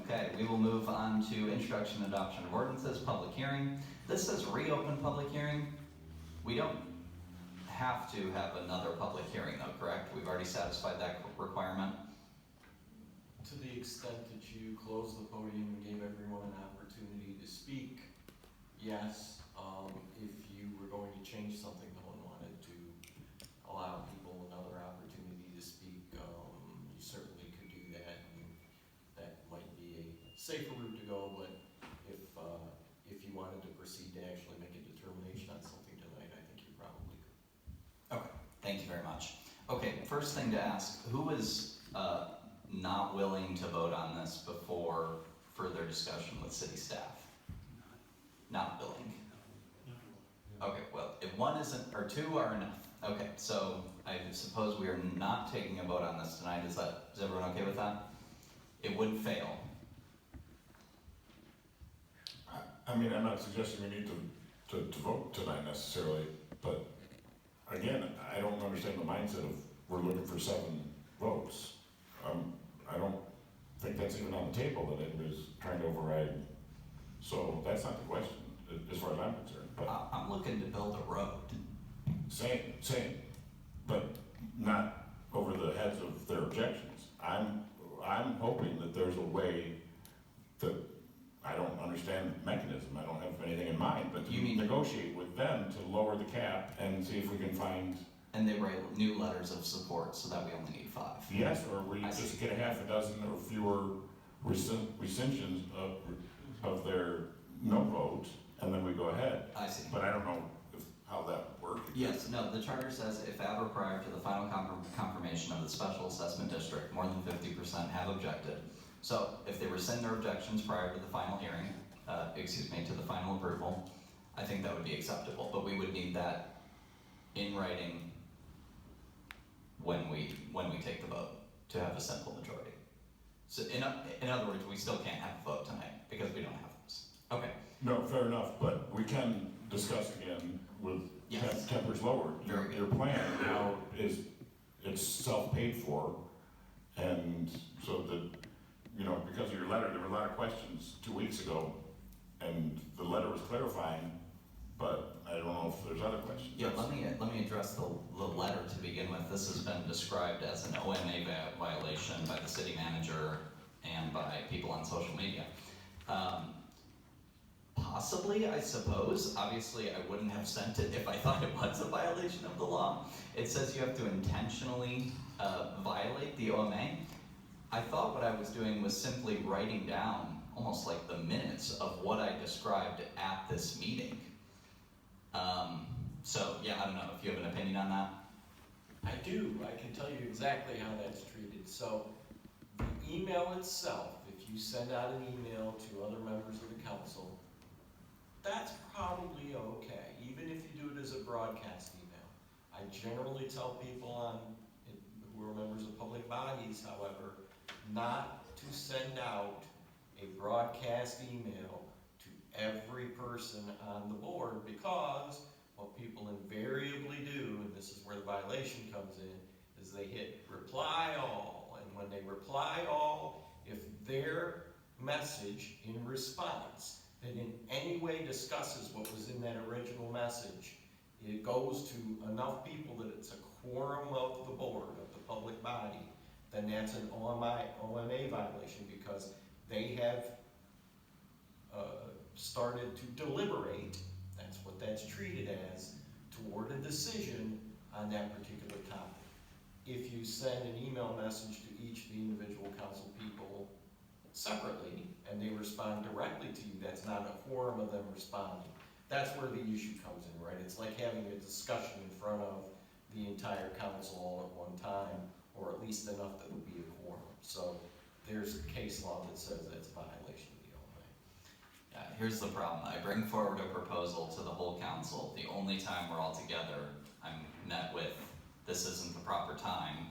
Okay, we will move on to introduction and adoption of ordinances, public hearing. This says reopen public hearing. We don't have to have another public hearing though, correct? We've already satisfied that requirement. To the extent that you closed the podium and gave everyone an opportunity to speak, yes. If you were going to change something, no one wanted to allow people another opportunity to speak, you certainly could do that, and that might be a safer route to go, but if you wanted to proceed to actually make a determination on something tonight, I think you probably could. Okay, thank you very much. Okay, first thing to ask, who was not willing to vote on this before further discussion with city staff? Not willing. Okay, well, if one isn't, or two are enough. Okay, so I suppose we are not taking a vote on this tonight. Is everyone okay with that? It would fail. I mean, I'm not suggesting we need to vote tonight necessarily, but again, I don't understand the mindset of we're looking for 7 votes. I don't think that's even on the table that it was trying to override. So that's not the question, as far as I'm concerned. But I'm looking to build a road. Same, but not over the heads of their objections. I'm hoping that there's a way that, I don't understand the mechanism, I don't have anything in mind, but to negotiate with them to lower the cap and see if we can find. And they write new letters of support so that we only need 5. Yes, or we just get a half a dozen or fewer rescissions of their no vote, and then we go ahead. I see. But I don't know how that would work. Yes, no, the charter says if at or prior to the final confirmation of the special assessment district, more than 50% have objected. So if they rescind their objections prior to the final hearing, to the final approval, I think that would be acceptable. But we would need that in writing when we take the vote to have a simple majority. So in other words, we still can't have a vote tonight because we don't have this. Okay. No, fair enough, but we can discuss again with tempers lowered. Your plan now is it's self-paid for, and so that, because of your letter, there were a lot of questions 2 weeks ago, and the letter was clarifying, but I don't know if there's other questions. Yeah, let me address the letter to begin with. This has been described as an OMA violation by the city manager and by people on social media. Possibly, I suppose. Obviously, I wouldn't have sent it if I thought it was a violation of the law. It says you have to intentionally violate the OMA. I thought what I was doing was simply writing down almost like the minutes of what I described at this meeting. So yeah, I don't know if you have an opinion on that. I do. I can tell you exactly how that's treated. So the email itself, if you send out an email to other members of the council, that's probably okay, even if you do it as a broadcast email. I generally tell people who are members of public bodies, however, not to send out a broadcast email to every person on the board, because what people invariably do, and this is where the violation comes in, is they hit reply all, and when they reply all, if their message in response that in any way discusses what was in that original message, it goes to enough people that it's a quorum of the board, of the public body, then that's an OMA violation, because they have started to deliberate, that's what that's treated as, toward a decision on that particular topic. If you send an email message to each of the individual council people separately, and they respond directly to you, that's not a quorum of them responding. That's where the issue comes in, right? It's like having a discussion in front of the entire council all at one time, or at least enough that would be a quorum. So there's case law that says that's a violation of the OMA. Yeah, here's the problem. I bring forward a proposal to the whole council. The only time we're all together, I'm met with, this isn't the proper time.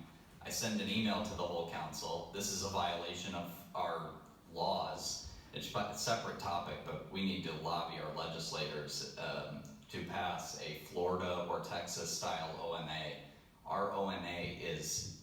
I send an email to the whole council. This is a violation of our laws. It's a separate topic, but we need to lobby our legislators to pass a Florida or Texas style OMA. Our OMA is,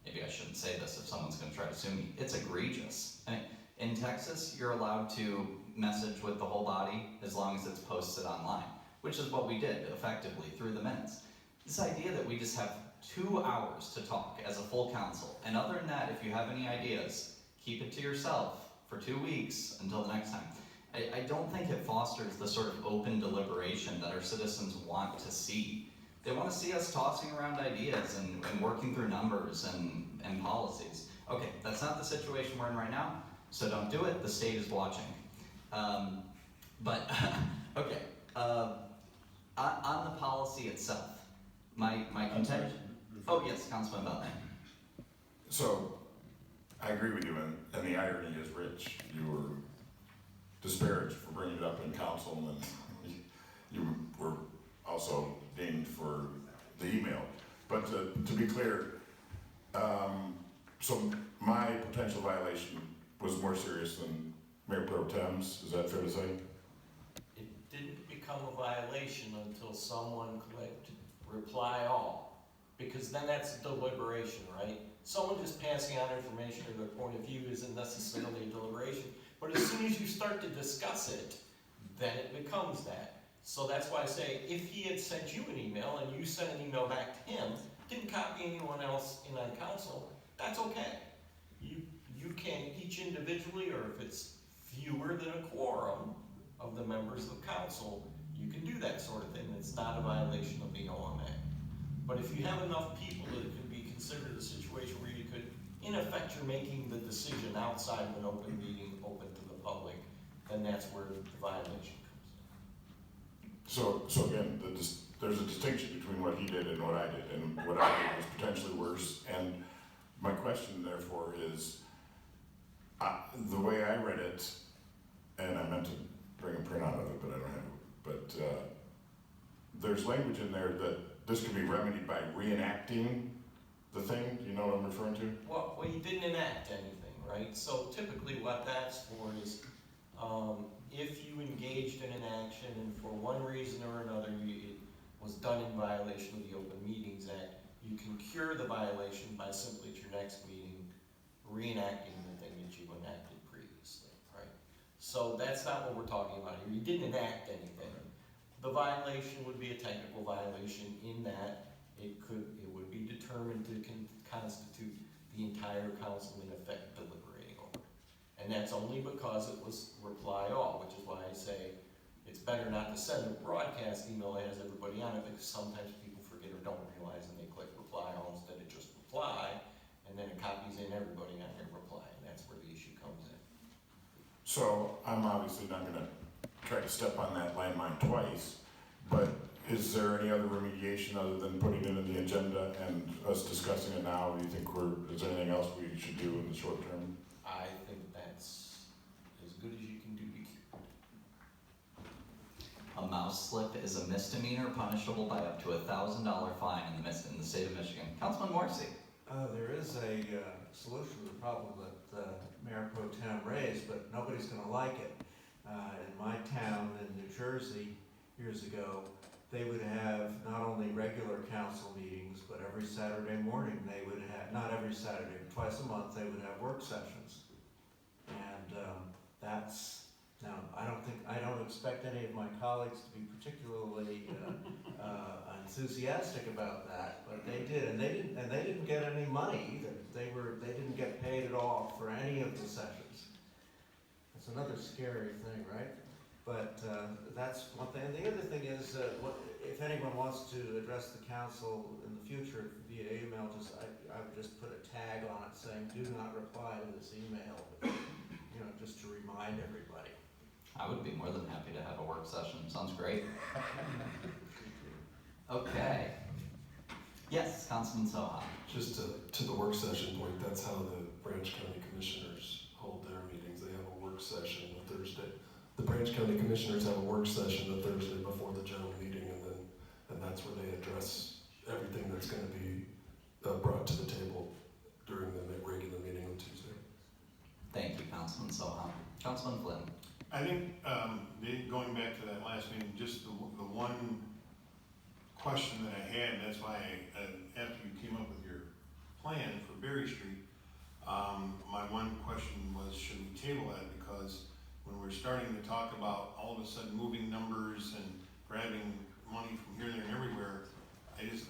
maybe I shouldn't say this if someone's going to try to sue me, it's egregious. I mean, In Texas, you're allowed to message with the whole body as long as it's posted online, which is what we did effectively through the minutes. This idea that we just have 2 hours to talk as a full council, and other than that, if you have any ideas, keep it to yourself for 2 weeks until the next time. I don't think it fosters the sort of open deliberation that our citizens want to see. They want to see us tossing around ideas and working through numbers and policies. Okay, that's not the situation we're in right now, so don't do it. The state is watching. Okay, on the policy itself, my contention. Oh yes, Councilman Belknap. So, I agree with you, and the irony is, Rich, you were disparaged for bringing it up in council, and you were also dinged for the email. But to be clear, so my potential violation was more serious than Mayor Pro Tem's, is that fair to say? It didn't become a violation until someone clicked reply all, because then that's deliberation, right? Someone just passing on information or their point of view isn't necessarily a deliberation, but as soon as you start to discuss it, then it becomes that. So that's why I say, if he had sent you an email and you sent an email back to him, didn't copy anyone else in on council, that's okay. You can each individually, or if it's fewer than a quorum of the members of council, you can do that sort of thing. It's not a violation of the OMA. But if you have enough people, that it could be considered a situation where you could, in effect, you're making the decision outside of an open meeting, open to the public, then that's where the violation comes in. So again, there's a distinction between what he did and what I did, and what I did was potentially worse. And my question, therefore, is the way I read it, and I meant to bring a printout of it, but I don't have it. But there's language in there that this can be remedied by reenacting the thing. Do you know what I'm referring to? Well, you didn't enact anything, right? So typically what that's for is, if you engaged in an action and for one reason or another it was done in violation of the Open Meetings Act, you can cure the violation by simply at your next meeting reenacting the thing that you enacted previously, right? So that's not what we're talking about here. You didn't enact anything. The violation would be a technical violation in that it would be determined to constitute the entire council in effect deliberating over. And that's only because it was reply all, which is why I say it's better not to send a broadcast email that has everybody on it, because sometimes people forget or don't realize and they click reply all instead of just reply, and then it copies in everybody on their reply, and that's where the issue comes in. So I'm obviously not going to try to step on that landmine twice, but is there any other remediation other than putting it in the agenda and us discussing it now? Do you think is there anything else we should do in the short term? I think that's as good as you can do to keep. A mouse slip is a misdemeanor punishable by up to $1,000 fine in the state of Michigan. Councilman Morrissey. There is a solution to the problem that Mayor Pro Tem raised, but nobody's going to like it. In my town in New Jersey years ago, they would have not only regular council meetings, but every Saturday morning they would have, not every Saturday, but twice a month, they would have work sessions. And that's, now, I don't expect any of my colleagues to be particularly enthusiastic about that, but they did, and they didn't get any money either. They didn't get paid at all for any of the sessions. That's another scary thing, right? But that's one thing. And the other thing is, if anyone wants to address the council in the future via email, I would just put a tag on it saying, "Do not reply to this email," just to remind everybody. I would be more than happy to have a work session. Sounds great. Okay. Yes, Councilman Soha. Just to the work session point, that's how the Branch County Commissioners hold their meetings. They have a work session the Thursday. The Branch County Commissioners have a work session the Thursday before the general meeting, and that's where they address everything that's going to be brought to the table during the regular meeting on Tuesday. Thank you, Councilman Soha. Councilman Flynn. I think, going back to that last meeting, just the one question that I had, that's why after you came up with your plan for Berry Street, my one question was, should we table that, because when we're starting to talk about all of a sudden moving numbers and grabbing money from here, there, and everywhere, I just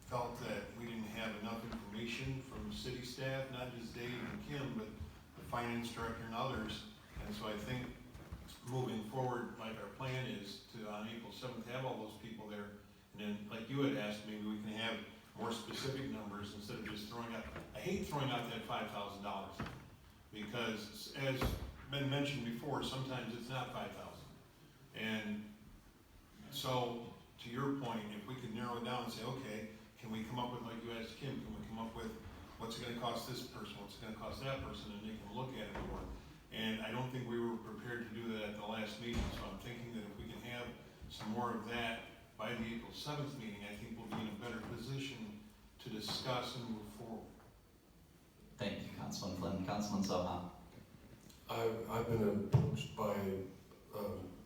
felt that we didn't have enough information from city staff, not just Dave and Kim, but the finance director and others. And so I think moving forward, like our plan is to, on April 7th, have all those people there. And then, like you had asked, maybe we can have more specific numbers instead of just throwing out, I hate throwing out that $5,000. Because as been mentioned before, sometimes it's not 5,000. And so, to your point, if we could narrow it down and say, okay, can we come up with, like you asked Kim, can we come up with what's it gonna cost this person, what's it gonna cost that person, and they can look at it more. And I don't think we were prepared to do that at the last meeting, so I'm thinking that if we can have some more of that by the April 7th meeting, I think we'll be in a better position to discuss and move forward. Thank you, Councilman Flynn. Councilman Soha. I've been approached by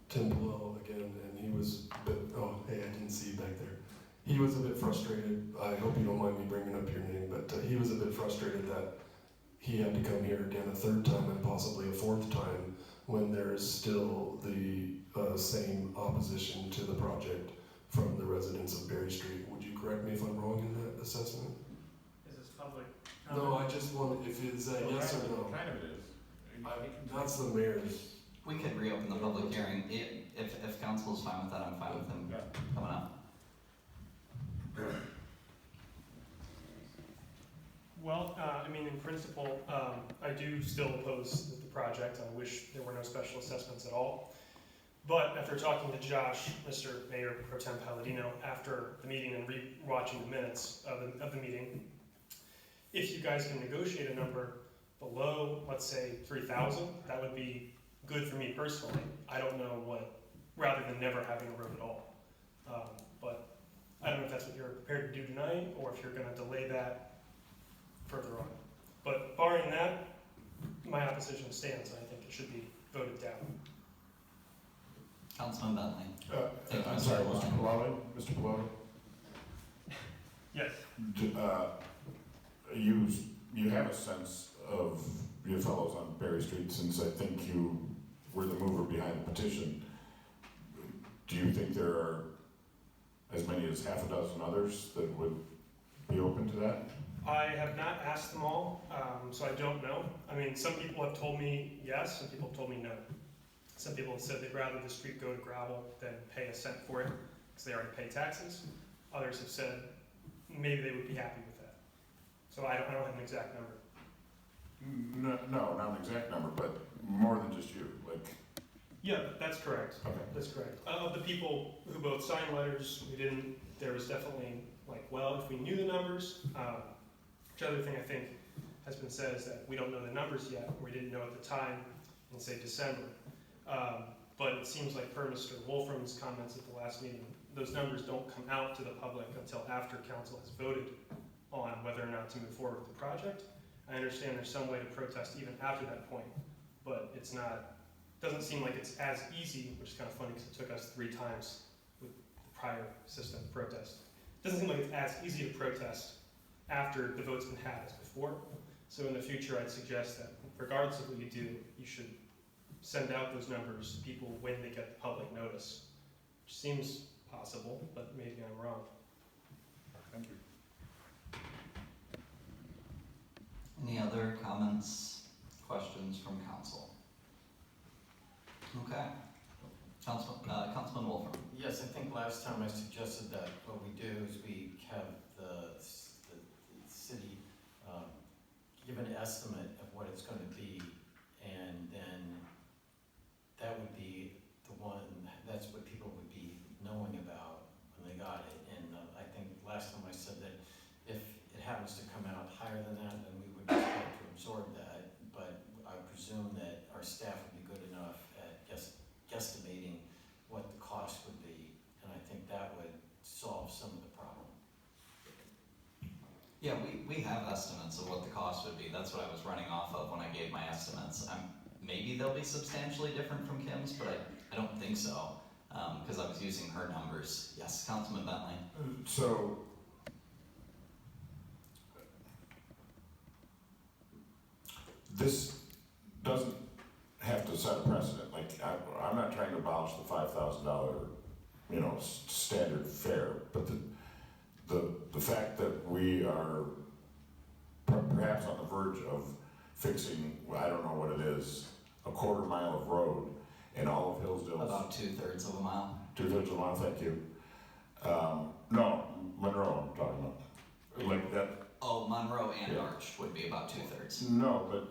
Tim Blow again, and he was a bit, oh, hey, I didn't see you back there. He was a bit frustrated. I hope you don't mind me bringing up your name, but he was a bit frustrated that he had to come here again a third time and possibly a fourth time when there is still the same opposition to the project from the residents of Berry Street. Would you correct me if I'm wrong in that assessment? Is this public? No, I just want, if it's a yes or no. Kind of it is. That's the mayor's. We could reopen the public hearing. If council is fine with that, I'm fine with him coming up. Well, I mean, in principle, I do still oppose the project. I wish there were no special assessments at all. But after talking to Josh, Mr. Mayor Pro Tem Palladino, after the meeting and re-watching the minutes of the meeting, if you guys can negotiate a number below, let's say 3,000, that would be good for me personally. I don't know what, rather than never having a road at all. But I don't know if that's what you're prepared to do tonight, or if you're gonna delay that further on. But barring that, my opposition stands, and I think it should be voted down. Councilman Bentley. I'm sorry, Mr. Palalo? Mr. Palalo? Yes. You have a sense of your fellows on Berry Street, since I think you were the mover behind the petition. Do you think there are as many as half a dozen others that would be open to that? I have not asked them all, so I don't know. I mean, some people have told me yes, some people have told me no. Some people have said they'd rather the street go to gravel than pay a cent for it, because they already pay taxes. Others have said maybe they would be happy with that. So I don't have an exact number. No, not an exact number, but more than just you, like. Yeah, that's correct. Okay. That's correct. Of the people who both signed letters, there was definitely like, well, if we knew the numbers, which other thing I think has been said is that we don't know the numbers yet, or we didn't know at the time in, say, December. But it seems like per Mr. Wolfram's comments at the last meeting, those numbers don't come out to the public until after council has voted on whether or not to move forward with the project. I understand there's some way to protest even after that point, but doesn't seem like it's as easy, which is kind of funny because it took us 3 times with the prior system to protest. It doesn't seem like it's as easy to protest after the vote's been had as before. So in the future, I'd suggest that regardless of what you do, you should send out those numbers to people when they get the public notice, which seems possible, but maybe I'm wrong. Thank you. Any other comments, questions from council? Okay. Councilman Wolfram. Yes, I think last time I suggested that what we do is we have the city give an estimate of what it's going to be, and then that would be the one, that's what people would be knowing about when they got it. And I think last time I said that if it happens to come out higher than that, then we would just have to absorb that. But I presume that our staff would be good enough at guesstimating what the cost would be, and I think that would solve some of the problem. Yeah, we have estimates of what the cost would be. That's what I was running off of when I gave my estimates. Maybe they'll be substantially different from Kim's, but I don't think so, because I was using her numbers. Yes, Councilman Bentley. So, this doesn't $3,000, standard fare. But the fact that we are perhaps on the verge of fixing, I don't know what it is, a quarter mile of road in all of Hillsdale. About 2/3 of a mile. 2/3 of a mile, thank you. No, Monroe I'm talking about. Like that. Oh, Monroe and Yeah. Arch would be about 2/3. No, but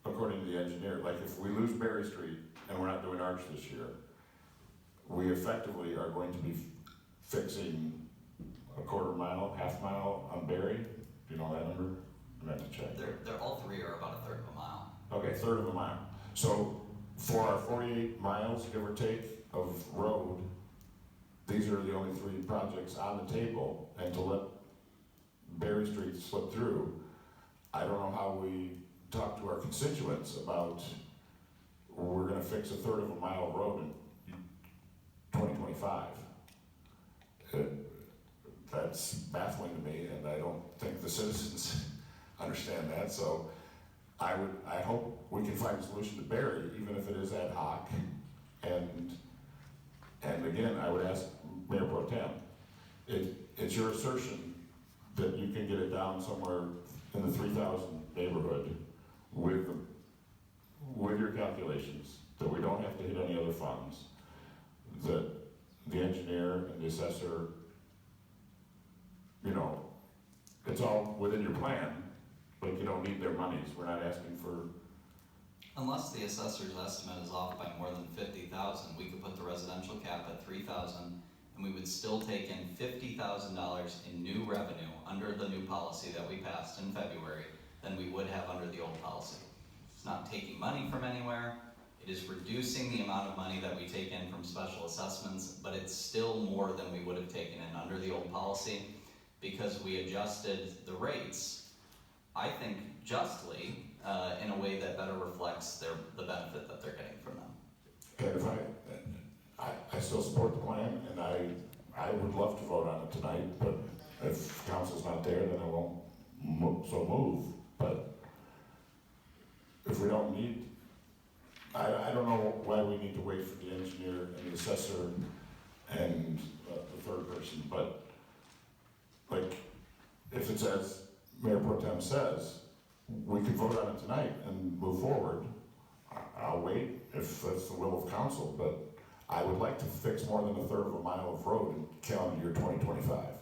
according to the engineer, like if we lose Berry Street and we're not doing Arch this year, we effectively are going to be fixing a quarter mile, half mile on Berry. Do you know that number? I'm going to have to check. They're all three are about 1/3 of a mile. Okay, 1/3 of a mile. So for our 48 miles, give or take, of road, these are the only 3 projects on the table, and to let Berry Street slip through, I don't know how we talk to our constituents about, we're gonna fix 1/3 of a mile of road in 2025. That's baffling to me, and I don't think the citizens understand that, so I hope we can find a solution to Berry, even if it is ad hoc, and again, I would ask Mayor Pro Tem, it's your assertion that you can get it down somewhere in the 3,000 neighborhood with your calculations, that we don't have to hit any other funds, that the engineer and the assessor, it's all within your plan, but you don't need their monies. We're not asking for. Unless the assessor's estimate is off by more than 50,000, we could put the residential cap at 3,000, and we would still take in $50,000 in new revenue under the new policy that we passed in February than we would have under the old policy. It's not taking money from anywhere. It is reducing the amount of money that we take in from special assessments, but it's still more than we would have taken in under the old policy because we adjusted the rates, I think justly, in a way that better reflects the benefit that they're getting from them. And if I still support the plan, and I would love to vote on it tonight, but if council's not there, then I won't move. But if we don't need, I don't know why we need to wait for the engineer and the assessor and the third person, but like, if it's as Mayor Pro Tem says, we could vote on it tonight and move forward. I'll wait if that's the will of council, but I would like to fix more than 1/3 of a mile of road in calendar year 2025.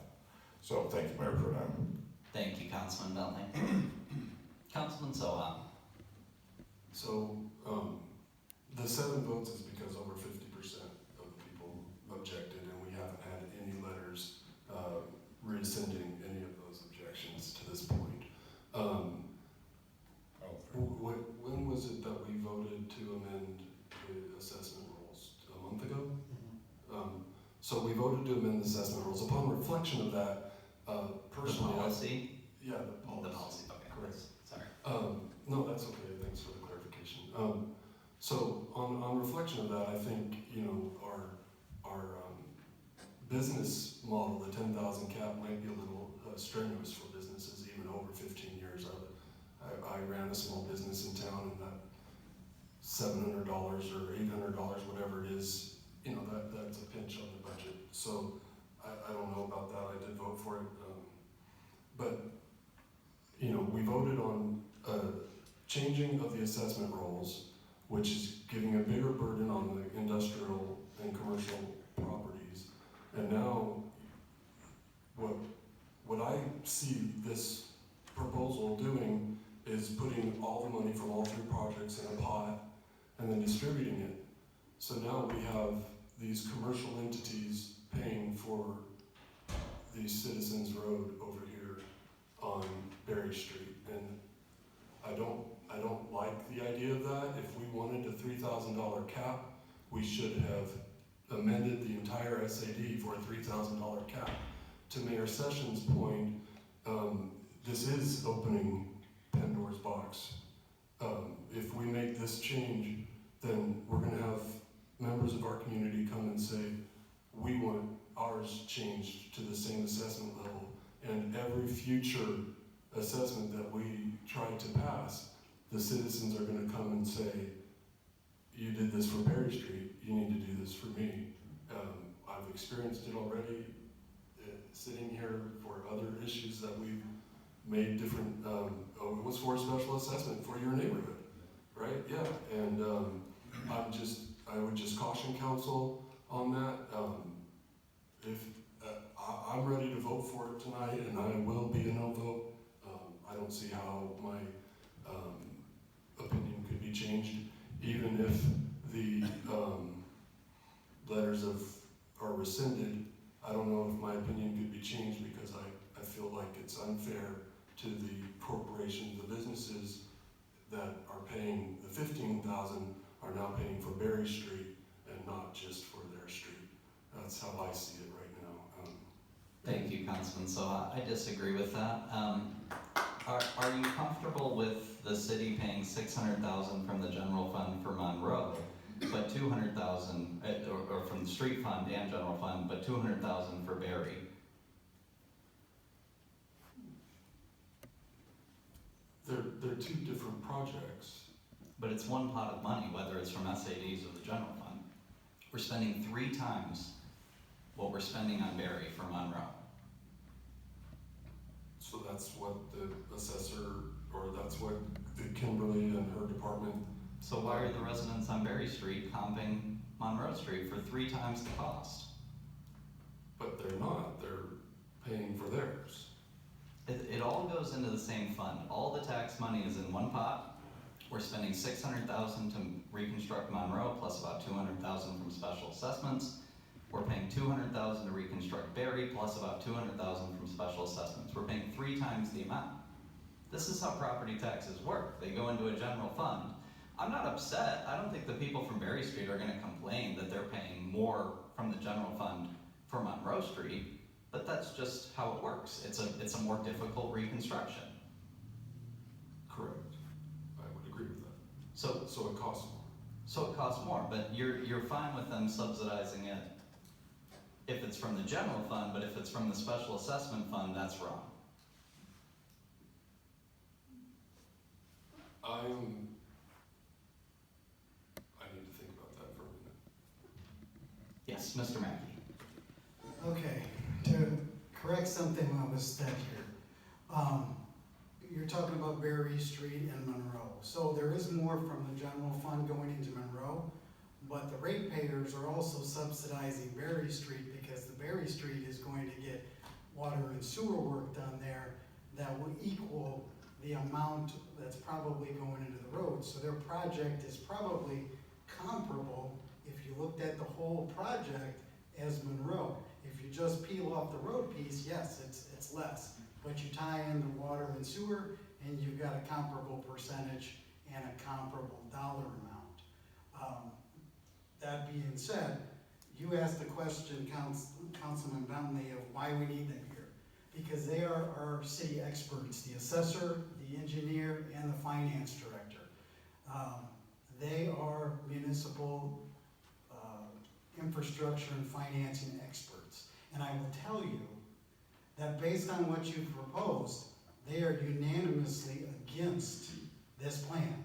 So thank you, Mayor Pro Tem. Thank you, Councilman Bentley. Councilman Soha. So, the 7 votes is because over 50% of the people objected, and we haven't had any letters rescinding any of those objections to this point. When was it that we voted to amend the assessment rules? A month ago? So we voted to amend the assessment rules. Upon reflection of that, personally, The policy? Yeah, The policy, okay. Correct. Sorry. No, that's okay, thanks for the clarification. So on reflection of that, I think, our business model, the 10,000 cap might be a little strenuous for businesses even over 15 years. I ran a small business in town, and that $700 or $800, whatever it is, that's a pinch on the budget. So I don't know about that, I did vote for it. But we voted on changing of the assessment rolls, which is giving a bigger burden on the industrial and commercial properties. And now, what I see this proposal doing is putting all the money from all 3 projects in a pot and then distributing it. So now we have these commercial entities paying for the Citizens Road over here on Berry Street. And I don't like the idea of that. If we wanted a $3,000 cap, we should have amended the entire SAD for a $3,000 cap. To Mayor Sessions' point, this is opening Pandora's box. If we make this change, then we're gonna have members of our community come and say, we want ours changed to the same assessment level. And every future assessment that we try to pass, the citizens are gonna come and say, you did this for Berry Street, you need to do this for me. I've experienced it already, sitting here for other issues that we've made different, it was for a special assessment for your neighborhood, right? Yeah, and I would just caution council on that. If I'm ready to vote for it tonight, and I will be a no vote. I don't see how my opinion could be changed, even if the letters are rescinded. I don't know if my opinion could be changed because I feel like it's unfair to the corporations, the businesses that are paying the $15,000 are now paying for Berry Street and not just for their street. That's how I see it right now. Thank you, Councilman. So I disagree with that. Are you comfortable with the city paying $600,000 from the general fund for Monroe, but $200,000, or from the street fund and general fund, but $200,000 for Berry? They're two different projects. But it's one pot of money, whether it's from SADs or the general fund. We're spending 3 times what we're spending on Berry for Monroe. So that's what the assessor, or that's what the Kimberly and her department. So why are the residents on Berry Street comping Monroe Street for 3 times the cost? But they're not, they're paying for theirs. It all goes into the same fund. All the tax money is in one pot. We're spending $600,000 to reconstruct Monroe, plus about $200,000 from special assessments. We're paying $200,000 to reconstruct Berry, plus about $200,000 from special assessments. We're paying 3 times the amount. This is how property taxes work. They go into a general fund. I'm not upset. I don't think the people from Berry Street are gonna complain that they're paying more from the general fund for Monroe Street, but that's just how it works. It's a more difficult reconstruction. Correct. I would agree with that. So it costs more. So it costs more, but you're fine with them subsidizing it if it's from the general fund, but if it's from the special assessment fund, that's wrong. I need to think about that for a minute. Yes, Mr. Mackey. Okay, to correct something that was said here. You're talking about Berry Street and Monroe. So there is more from the general fund going into Monroe, but the ratepayers are also subsidizing Berry Street because the Berry Street is going to get water and sewer work done there that will equal the amount that's probably going into the road. So their project is probably comparable, if you looked at the whole project, as Monroe. If you just peel off the road piece, yes, it's less. But you tie in the water and sewer, and you've got a comparable percentage and a comparable dollar amount. That being said, you asked the question, Councilman Bentley, of why we need them here. Because they are our city experts, the assessor, the engineer, and the finance director. They are municipal infrastructure and financing experts. And I will tell you that based on what you've proposed, they are unanimously against this plan.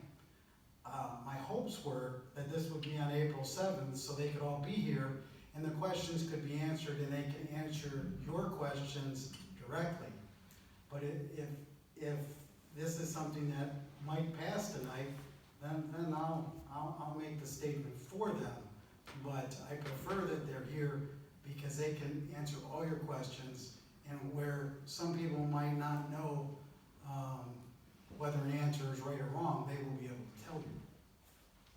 My hopes were that this would be on April 7th so they could all be here and the questions could be answered and they can answer your questions directly. But if this is something that might pass tonight, then I'll make the statement for them. But I prefer that they're here because they can answer all your questions, and where some people might not know whether an answer is right or wrong, they will be able to tell you.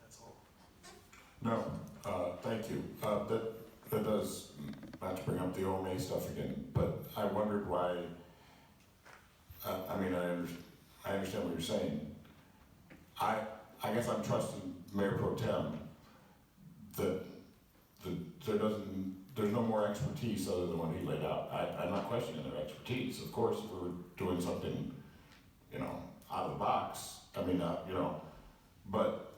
That's all. No, thank you. That does, not to bring up the OMA stuff again, but I wondered why, I understand what you're saying. I guess I'm trusting Mayor Pro Tem that there's no more expertise other than what he laid out. I'm not questioning their expertise. Of course, if we were doing something, out of the box, but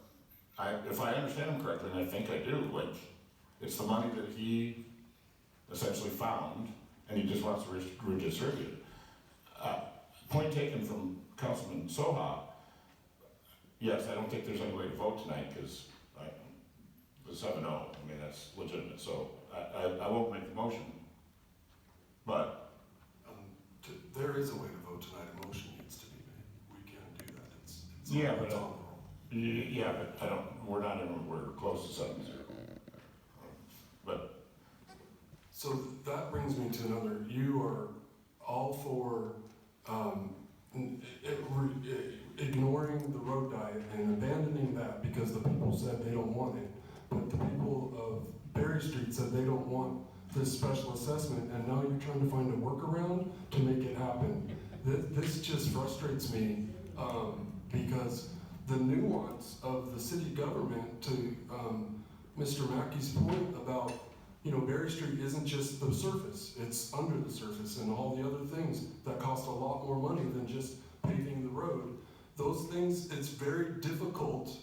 if I understand him correctly, and I think I do, it's the money that he essentially found, and he just wants to redistribute it. Point taken from Councilman Soha. Yes, I don't think there's any way to vote tonight, because the 7-0. I mean, that's legitimate, so I won't make the motion. But, There is a way to vote tonight, a motion needs to be made. We can do that, it's yeah, on but, the roll. yeah, but we're not even, we're close to 7-0. But, So that brings me to another, you are all for, ignoring the road diet and abandoning that because the people said they don't want it. But the people of Berry Street said they don't want this special assessment, and now you're trying to find a workaround to make it happen. This just frustrates me, because the nuance of the city government to Mr. Mackey's point about, Berry Street isn't just the surface, it's under the surface and all the other things that cost a lot more money than just paving the road. Those things, it's very difficult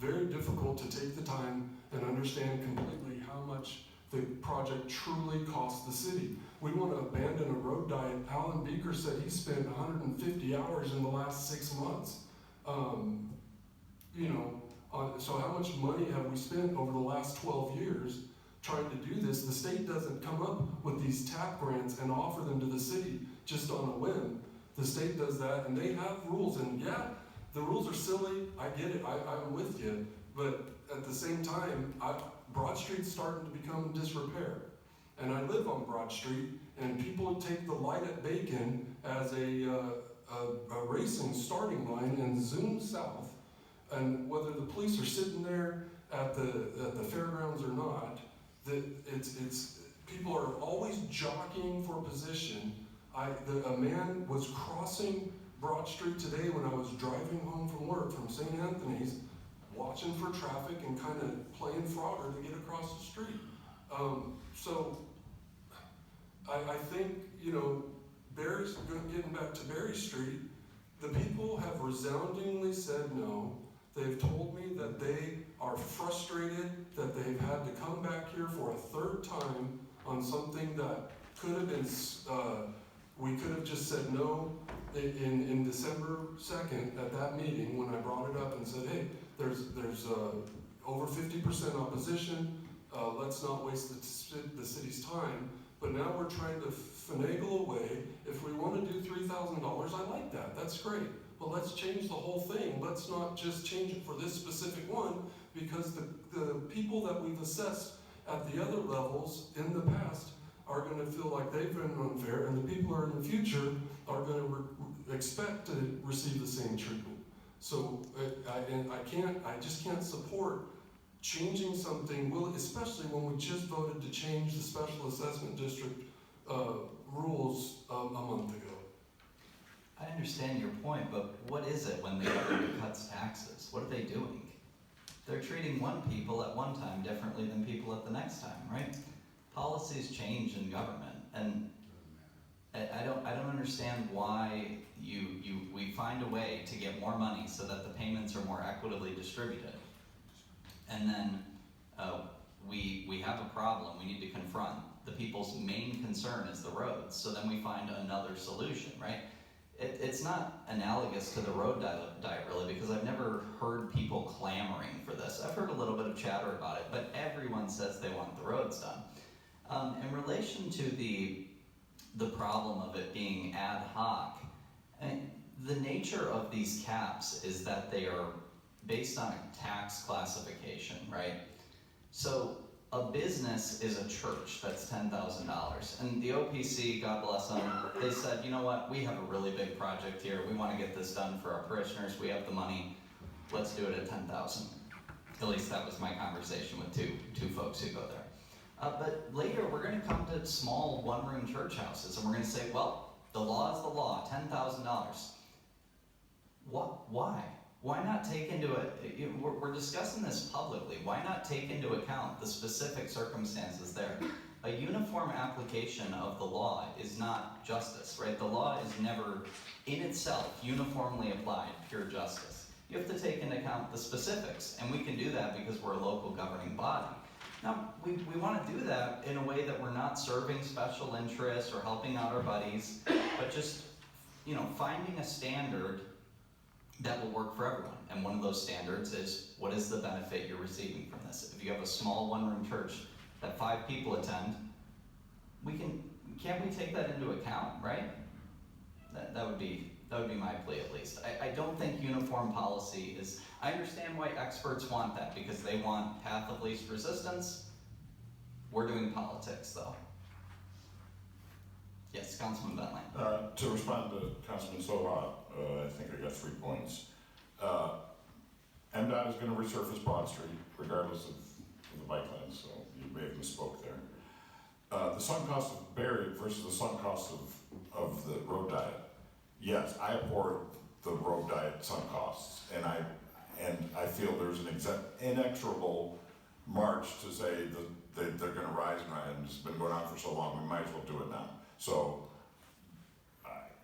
to take the time and understand completely how much the project truly costs the city. We want to abandon a road diet. Alan Beaker said he spent 150 hours in the last 6 months. So how much money have we spent over the last 12 years trying to do this? The state doesn't come up with these TAP grants and offer them to the city just on a whim. The state does that, and they have rules, and yeah, the rules are silly, I get it, I'm with you, but at the same time, Broad Street's starting to become disrepair. And I live on Broad Street, and people take the light at Bacon as a racing starting line and zoom south, and whether the police are sitting there at the fairgrounds or not, it's people are always jockeying for position. A man was crossing Broad Street today when I was driving home from work from St. Anthony's, watching for traffic and kind of playing Frogger to get across the street. So I think, getting back to Berry Street, the people have resoundingly said no. They've told me that they are frustrated that they've had to come back here for a third time on something that could have been, we could have just said no in December 2nd at that meeting when I brought it up and said, hey, there's over 50% opposition, let's not waste the city's time. But now we're trying to finagle away. If we want to do $3,000, I like that, that's great. But let's change the whole thing. Let's not just change it for this specific one, because the people that we've assessed at the other levels in the past are going to feel like they've been unfair, and the people who are in the future are going to expect to receive the same treatment. So I just can't support changing something, especially when we just voted to change the special assessment district rules a month ago. I understand your point, but what is it when the government cuts taxes? What are they doing? They're treating one people at one time differently than people at the next time, right? Policies change in government, and I don't understand why we find a way to get more money so that the payments are more equitably distributed, and then we have a problem we need to confront. The people's main concern is the roads, so then we find another solution, right? It's not analogous to the road diet really, because I've never heard people clamoring for this. I've heard a little bit of chatter about it, but everyone says they want the roads done. In relation to the problem of it being ad hoc, the nature of these caps is that they are based on a tax classification, right? So a business is a church, that's $10,000. And the OPC, God bless them, they said, you know what, we have a really big project here. We want to get this done for our parishioners. We have the money. Let's do it at $10,000. At least that was my conversation with two folks who go there. But later, we're going to come to small one-room church houses, and we're going to say, well, the law is the law, $10,000. Why? Why not take into it, we're discussing this publicly, why not take into account the specific circumstances there? A uniform application of the law is not justice, right? The law is never, in itself, uniformly applied, pure justice. You have to take into account the specifics, and we can do that because we're a local governing body. Now, we want to do that in a way that we're not serving special interests or helping out our buddies, but just, finding a standard that will work for everyone. And one of those standards is, what is the benefit you're receiving from this? If you have a small one-room church that 5 people attend, can't we take that into account, right? That would be my plea at least. I don't think uniform policy is, I understand why experts want that, because they want path of least resistance. We're doing politics though. Yes, Councilman Bentley. To respond to Councilman Soha, I think I got 3 points. MDOT is going to resurface Broad Street regardless of the bike lanes, so you may have misspoke there. The sunk cost of Barry versus the sunk cost of the road diet. Yes, I abhor the road diet sunk costs, and I feel there's an inexorable march to say that they're going to rise and rise, and it's been going on for so long, we might as well do it now. So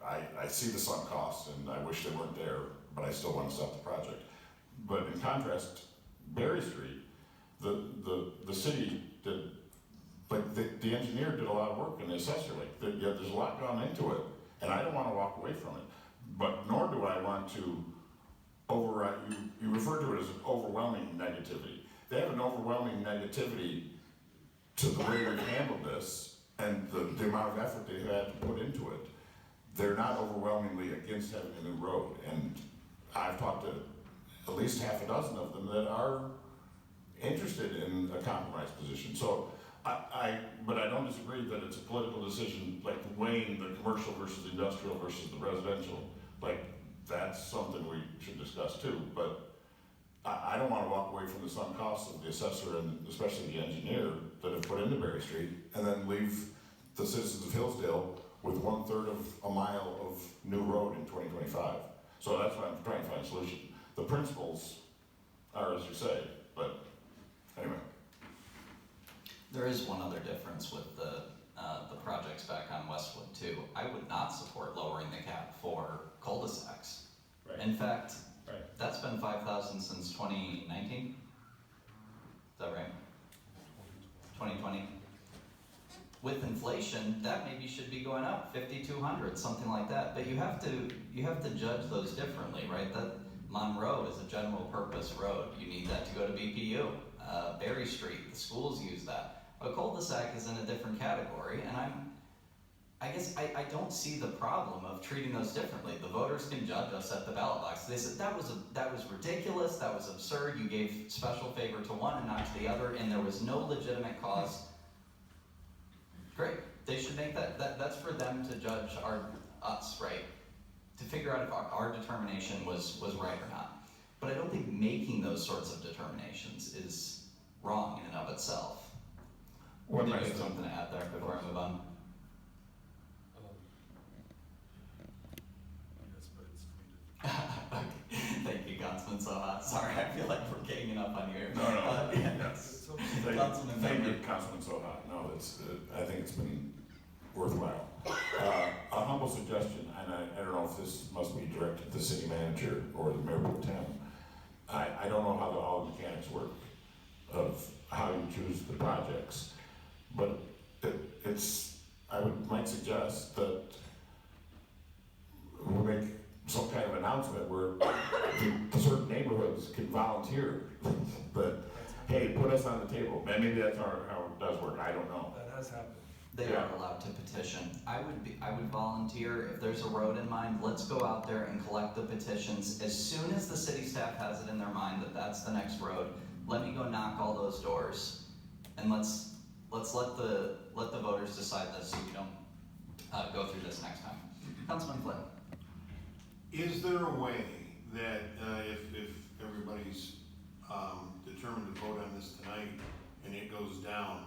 I see the sunk costs, and I wish they weren't there, but I still want to stop the project. But in contrast, Berry Street, the city did, like the engineer did a lot of work in the assessor, there's a lot gone into it, and I don't want to walk away from it. But nor do I want to override, you refer to it as an overwhelming negativity. They have an overwhelming negativity to the way we've handled this and the amount of effort they've had to put into it. They're not overwhelmingly against having a new road, and I've talked to at least half a dozen of them that are interested in a compromise position. So but I don't disagree that it's a political decision, like weighing the commercial versus the industrial versus the residential. Like, that's something we should discuss too, but I don't want to walk away from the sunk costs of the assessor and especially the engineer that have put into Berry Street, and then leave the citizens of Hillsdale with 1/3 of a mile of new road in 2025. So that's why I'm trying to find a solution. The principles are as you say, but anyway. There is one other difference with the projects back on Westwood too. I would not support lowering the cap for cul-de-sacs. Right. In fact, Right. that's been 5,000 since 2019. Is that right? 2020. With inflation, that maybe should be going up 5,200, something like that. But you have to judge those differently, right? That Monroe is a general purpose road. You need that to go to BPU. Berry Street, the schools use that. A cul-de-sac is in a different category, and I guess I don't see the problem of treating those differently. The voters can judge us at the ballot box. They said that was ridiculous, that was absurd, you gave special favor to one and not to the other, and there was no legitimate cause. Great, they should make that's for them to judge us, right? To figure out if our determination was right or not. But I don't think making those sorts of determinations is wrong in and of itself. One Did you last have thing. something to add there before I move on? Yes, but it's tweeted. Okay. Thank you, Councilman Soha. Sorry, I feel like we're ganging up on you. No. Yes. Councilman Thank you, Bentley. Councilman Soha. No, I think it's been worthwhile. A humble suggestion, and I don't know if this must be directed to the city manager or the mayor of the town. I don't know how all the mechanics work of how you choose the projects, but I might suggest that we make some kind of announcement where the certain neighborhoods can volunteer, but hey, put us on the table. Maybe that's how it does work, I don't know. That has happened. They are allowed to petition. I would volunteer, if there's a road in mind, let's go out there and collect the petitions. As soon as the city staff has it in their mind that that's the next road, let me go knock all those doors. And let's let the voters decide this so we don't go through this next time. Councilman Flynn. Is there a way that if everybody's determined to vote on this tonight and it goes down,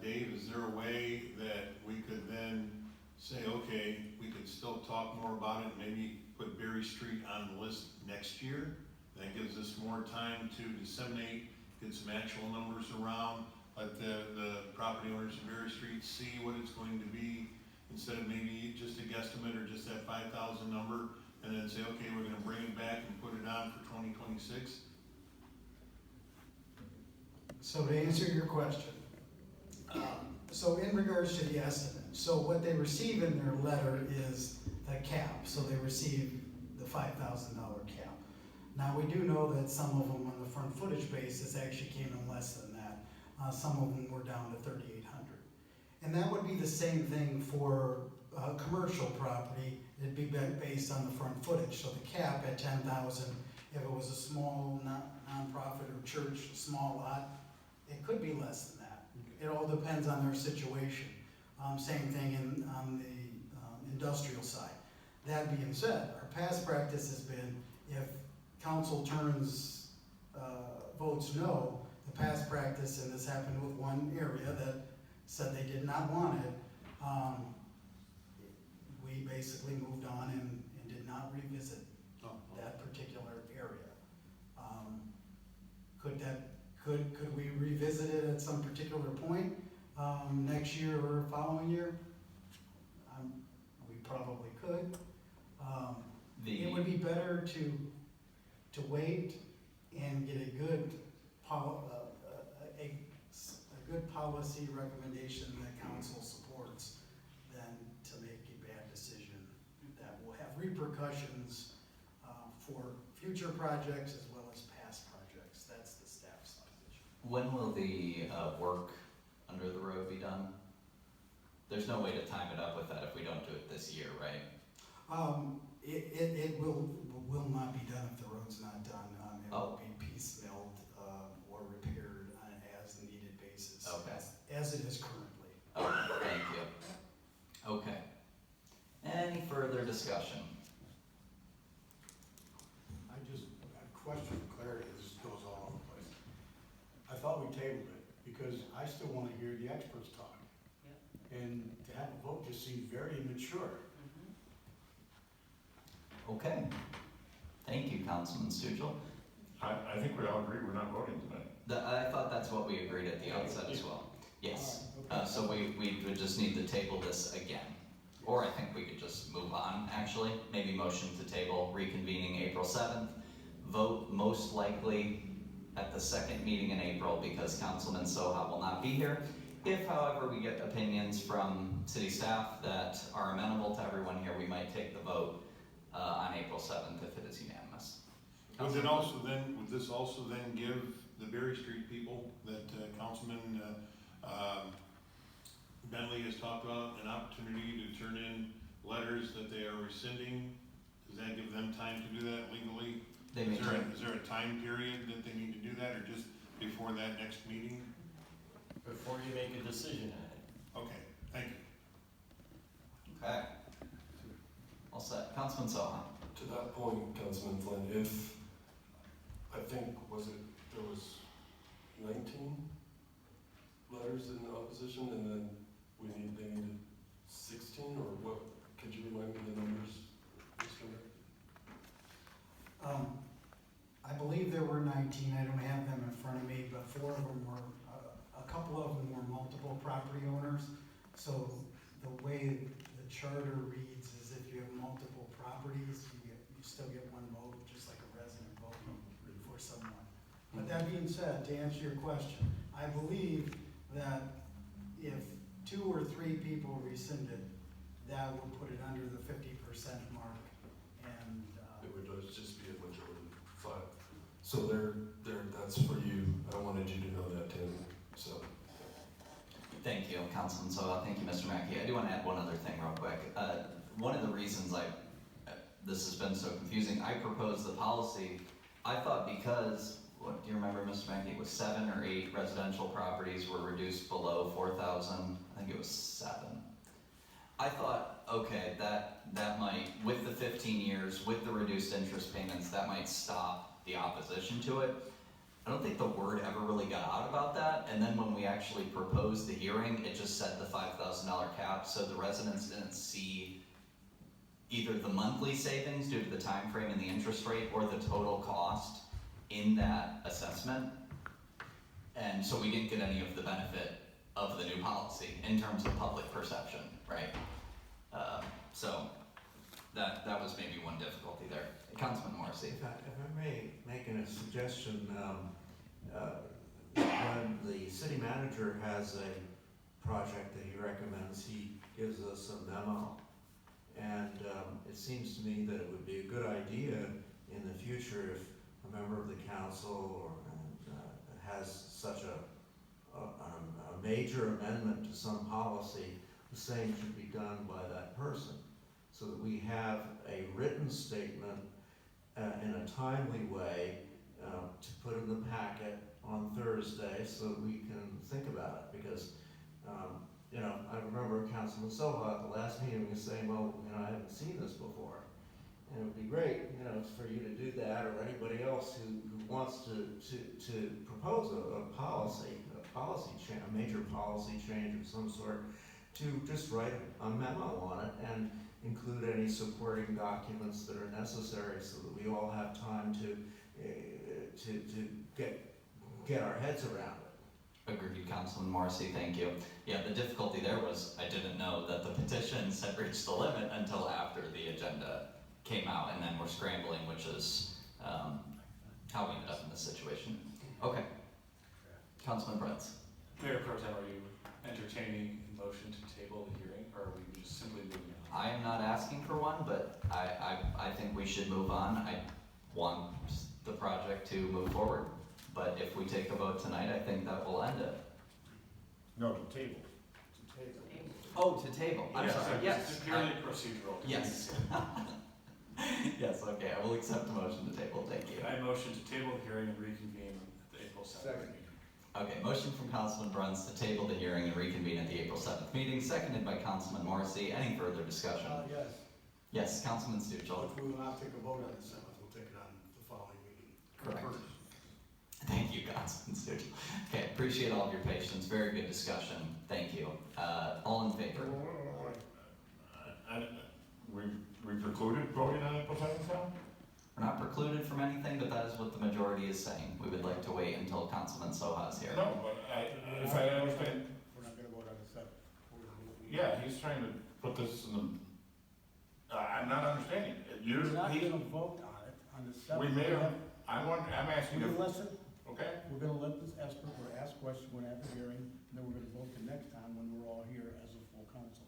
Dave, is there a way that we could then say, okay, we could still talk more about it, maybe put Berry Street on the list next year? That gives us more time to disseminate, get some actual numbers around, let the property owners of Berry Street see what it's going to be, instead of maybe just a guesstimate or just that 5,000 number, and then say, okay, we're gonna bring it back and put it on for 2026? So to answer your question, so in regards to the estimate, so what they receive in their letter is the cap, so they receive the $5,000 cap. Now, we do know that some of them on the front footage basis actually came in less than that. Some of them were down to 3,800. And that would be the same thing for commercial property. It'd be based on the front footage. So the cap at 10,000, if it was a small nonprofit or church, a small lot, it could be less than that. It all depends on their situation. Same thing on the industrial side. That being said, our past practice has been if council votes no, the past practice, and this happened with one area that said they did not want it, we basically moved on and did not revisit that particular area. Could we revisit it at some particular point, next year or following year? We probably could. It would be better to wait and get a good policy recommendation that council supports than to make a bad decision that will have repercussions for future projects as well as past projects. That's the staff's position. When will the work under the road be done? There's no way to time it up with that if we don't do it this year, right? It will not be done if the road's not done. It will be piecemealed or repaired on an as-needed basis. Okay. As it is currently. Okay, thank you. Okay. Any further discussion? I just have a question for clarity. This goes all over the place. I thought we tabled it because I still want to hear the experts talk. And to have a vote just seems very immature. Okay. Thank you, Councilman Stugel. I think we all agree we're not voting tonight. I thought that's what we agreed at the outset as well. Yes. So we would just need to table this again. Or I think we could just move on, actually. Maybe motion to table, reconvening April 7th. Vote most likely at the second meeting in April because Councilman Soha will not be here. If, however, we get opinions from city staff that are amenable to everyone here, we might take the vote on April 7th if it is unanimous. Would this also then give the Berry Street people that Councilman Bentley has talked about an opportunity to turn in letters that they are rescinding? Does that give them time to do that legally? Is there a time period that they need to do that, or just before that next meeting? Before you make a decision on it. Okay, thank you. Okay. All set. Councilman Soha. To that point, Councilman Flynn, if, I think, there was 19 letters in opposition, and then they needed 16, or what? Could you remind me the numbers, Mr. Mayor? I believe there were 19. I don't have them in front of me, but a couple of them were multiple property owners. So the way the charter reads is if you have multiple properties, you still get one vote, just like a resident vote for someone. But that being said, to answer your question, I believe that if 2 or 3 people rescinded, that would put it under the 50% mark. And it would just be a majority, 5. So that's for you. I wanted you to know that, Tim. So. Thank you, Councilman Soha. Thank you, Mr. Mackey. I do want to add one other thing real quick. One of the reasons this has been so confusing, I proposed the policy. I thought because, what do you remember, Mr. Mackey? It was 7 or 8 residential properties were reduced below 4,000. I think it was 7. I thought, okay, that might, with the 15 years, with the reduced interest payments, that might stop the opposition to it. I don't think the word ever really got out about that, and then when we actually proposed the hearing, it just said the $5,000 cap, so the residents didn't see either the monthly savings due to the time frame and the interest rate, or the total cost in that assessment. And so we didn't get any of the benefit of the new policy in terms of public perception, right? So that was maybe one difficulty there. Councilman Morrissey. If I may make a suggestion, when the city manager has a project that he recommends, he gives us a memo. And it seems to me that it would be a good idea in the future if a member of the council or has such a major amendment to some policy, the same should be done by that person, so that we have a written statement in a timely way to put in the packet on Thursday, so that we can think about it. Because I remember Councilman Soha at the last meeting was saying, well, I haven't seen this before. And it would be great, for you to do that, or anybody else who wants to propose a policy change, a major policy change of some sort, to just write a memo on it and include any supporting documents that are necessary, so that we all have time to get our heads around it. Agreed, Councilman Morrissey, thank you. Yeah, the difficulty there was I didn't know that the petitions had reached the limit until after the agenda came out, and then we're scrambling, which is how we ended up in this situation. Okay, Councilman Brents. Mayor Pro Tem, are you entertaining a motion to table the hearing, or are we just simply moving on? I am not asking for one, but I think we should move on. I want the project to move forward, but if we take a vote tonight, I think that will end it. No, to table. Oh, to table, I'm sorry, yes. It's purely procedural. Yes. Yes, okay, I will accept a motion to table, thank you. I motion to table the hearing and reconvene at the April 7th meeting. Okay, motion from Councilman Bruns to table the hearing and reconvene at the April 7th meeting, seconded by Councilman Morrissey. Any further discussion? Yes. Yes, Councilman Stuchel. If we will not take a vote on the 7th, we'll take it on the following meeting. Correct. Thank you, Councilman Stuchel. Okay, appreciate all of your patience. Very good discussion. Thank you. All in favor? We precluded voting on April 7th now? We're not precluded from anything, but that is what the majority is saying. We would like to wait until Councilman Soha is here. No, but if I understand, We're not gonna vote on the 7th. yeah, he's trying to put this in the, I'm not understanding. We're not gonna vote on it on the 7th. We may have, I'm asking Will if, you listen? okay? We're gonna let this expert, we're gonna ask questions, we're gonna have a hearing, and then we're gonna vote the next time when we're all here as a full council.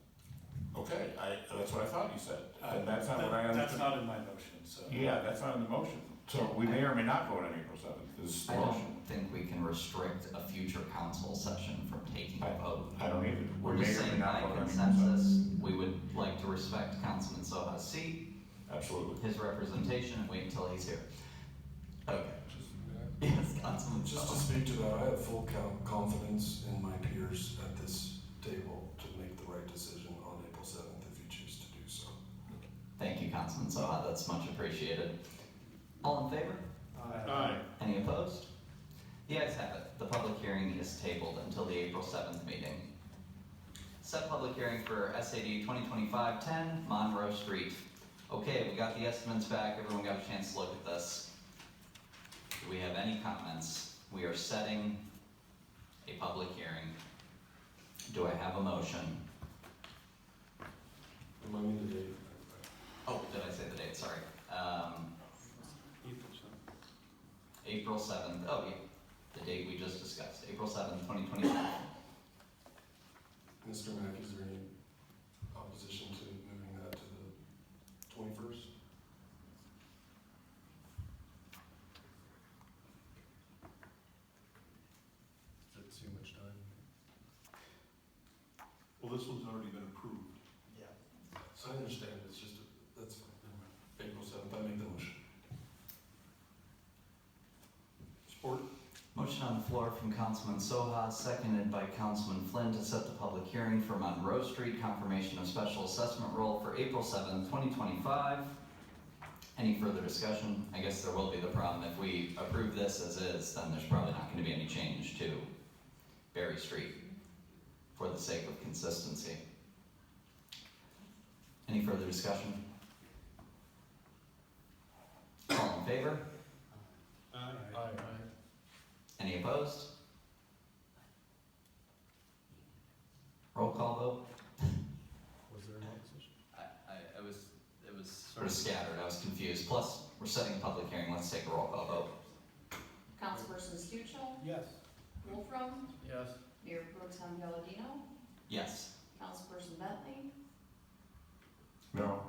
Okay, that's what I thought you said. That's not what I That's understood. not in my motion, so. Yeah, that's not in the motion. So we may or may not vote on April 7th, is I the motion. don't think we can restrict a future council session from taking a vote. I don't either. We're We just may or may saying not by vote on April consensus, we would like to respect Councilman Soha's seat, 7th. Absolutely. his representation, and wait until he's here. Okay. Yes, Councilman Just to Soha. speak to that, I have full confidence in my peers at this table to make the right decision on April 7th if you choose to do so. Thank you, Councilman Soha, that's much appreciated. All in favor? Aye. Any opposed? The ayes have it. The public hearing is tabled until the April 7th meeting. Set public hearing for SAD 2025-10 Monroe Street. Okay, we got the estimates back. Everyone got a chance to look at this. Do we have any comments? We are setting a public hearing. Do I have a motion? Remind me the date. Oh, did I say the date? Sorry. April 7th. Oh, yeah. The date we just discussed. April 7th, 2025. Mr. Mack, is there any opposition to moving that to the 21st? Is that too much time? Well, this one's already been approved. Yeah. So I understand, it's just, that's fine. Never mind. April 7th, I make the motion. Support? Motion on the floor from Councilman Soha, seconded by Councilman Flynn to set the public hearing for Monroe Street confirmation of special assessment roll for April 7th, 2025. Any further discussion? I guess there will be the problem. If we approve this as is, then there's probably not going to be any change to Berry Street for the sake of consistency. Any further discussion? All in favor? Aye. Any opposed? Roll call vote? Was there an opposition? It was sort of scattered, I was confused. Plus, we're setting a public hearing, let's take a roll call vote. Councilperson Stuchel, Yes. Wolfram, Yes. Mayor Pro Tem Palladino, Yes. Councilperson Bentley, No.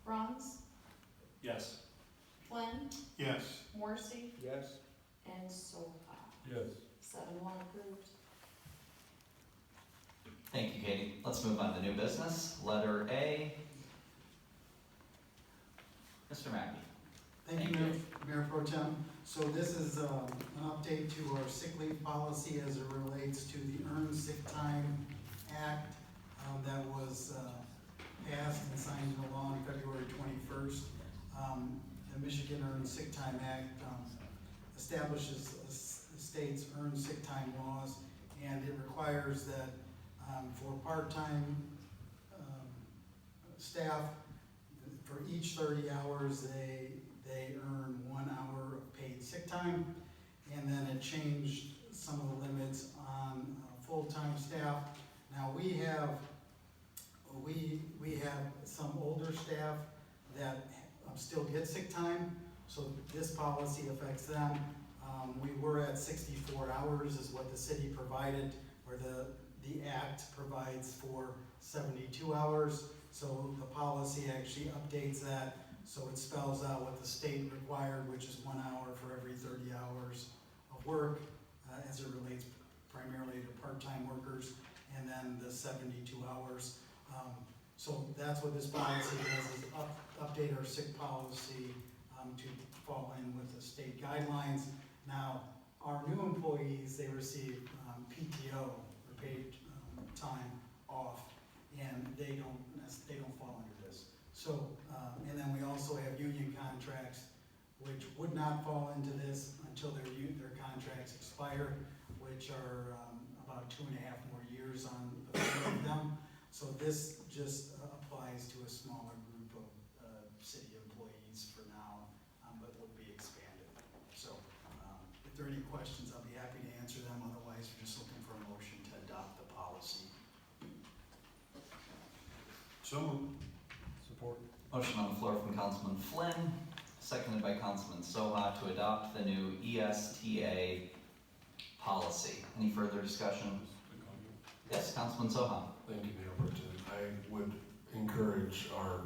Bruns, Yes. Flynn, Yes. Coursey, Yes. and Soha. Yes. 7-1 approved. Thank you, Katie. Let's move on to new business. Letter A. Mr. Mackey. Thank you, Mayor Pro Tem. So this is an update to our sick leave policy as it relates to the Earned Sick Time Act that was passed and signed into law on February 21st. The Michigan Earned Sick Time Act establishes the state's earned sick time laws, and it requires that for part-time staff, for each 30 hours, they earn 1 hour of paid sick time, and then it changed some of the limits on full-time staff. Now we have some older staff that still get sick time, so this policy affects them. We were at 64 hours is what the city provided, where the act provides for 72 hours. So the policy actually updates that, so it spells out what the state required, which is 1 hour for every 30 hours of work, as it relates primarily to part-time workers, and then the 72 hours. So that's what this policy does, is update our sick policy to fall in with the state guidelines. Now, our new employees, they receive PTO, or paid time off, and they don't fall under this. So, and then we also have union contracts, which would not fall into this until their contracts expire, which are about 2.5 more years on the few of them. So this just applies to a smaller group of city employees for now, but will be expanded. So if there are any questions, I'll be happy to answer them. Otherwise, we're just looking for a motion to adopt the policy. So moved. Support. Motion on the floor from Councilman Flynn, seconded by Councilman Soha to adopt the new ESTA policy. Any further discussion? Yes, Councilman Soha. Thank you, Mayor Pro Tem. I would encourage our